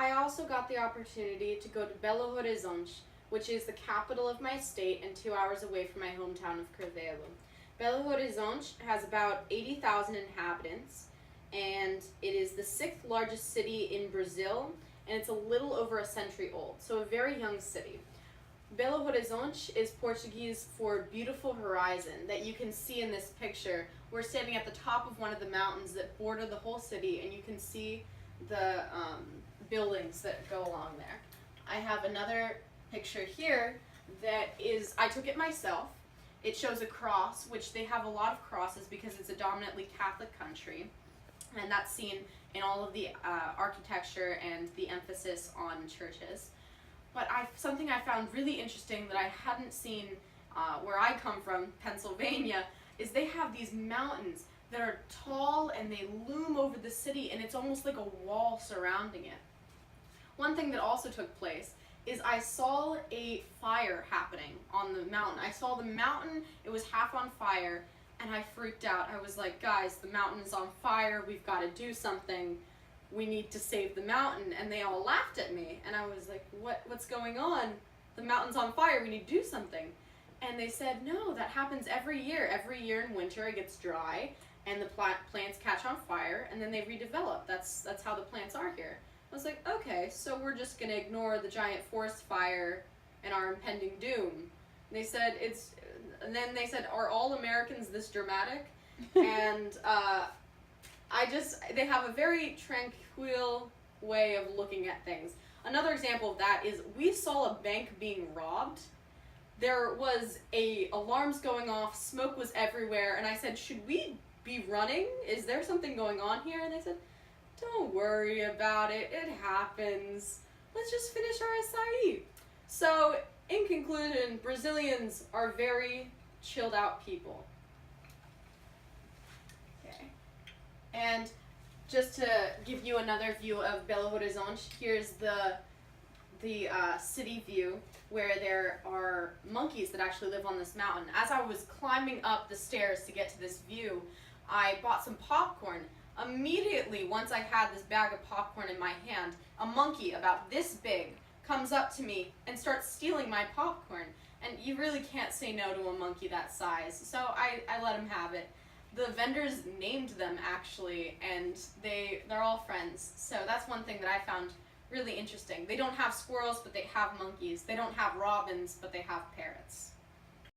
I also got the opportunity to go to Belo Horizonte, which is the capital of my state and 2 hours away from my hometown of Cravelo. Belo Horizonte has about 80,000 inhabitants, and it is the sixth largest city in Brazil, and it's a little over a century old, so a very young city. Belo Horizonte is Portuguese for beautiful horizon that you can see in this picture. We're standing at the top of one of the mountains that border the whole city, and you can see the buildings that go along there. I have another picture here that is, I took it myself. It shows a cross, which they have a lot of crosses because it's a dominantly Catholic country, and that's seen in all of the architecture and the emphasis on churches. But something I found really interesting that I hadn't seen where I come from, Pennsylvania, is they have these mountains that are tall and they loom over the city, and it's almost like a wall surrounding it. One thing that also took place is I saw a fire happening on the mountain. I saw the mountain, it was half on fire, and I freaked out. I was like, guys, the mountain is on fire, we've got to do something. We need to save the mountain. And they all laughed at me, and I was like, what's going on? The mountain's on fire, we need to do something. And they said, no, that happens every year. Every year in winter it gets dry, and the plants catch on fire, and then they redevelop. That's how the plants are here. I was like, okay, so we're just gonna ignore the giant forest fire and our impending doom. And they said, are all Americans this dramatic? And they have a very tranquil way of looking at things. Another example of that is we saw a bank being robbed. There was alarms going off, smoke was everywhere, and I said, should we be running? Is there something going on here? And they said, don't worry about it, it happens. Let's just finish our acai. So, in conclusion, Brazilians are very chilled out people. Okay. And just to give you another view of Belo Horizonte, here's the city view where there are monkeys that actually live on this mountain. As I was climbing up the stairs to get to this view, I bought some popcorn. Immediately, once I had this bag of popcorn in my hand, a monkey about this big comes up to me and starts stealing my popcorn. And you really can't say no to a monkey that size, so I let him have it. The vendors named them, actually, and they're all friends. So that's one thing that I found really interesting. They don't have squirrels, but they have monkeys. They don't have robins, but they have parrots.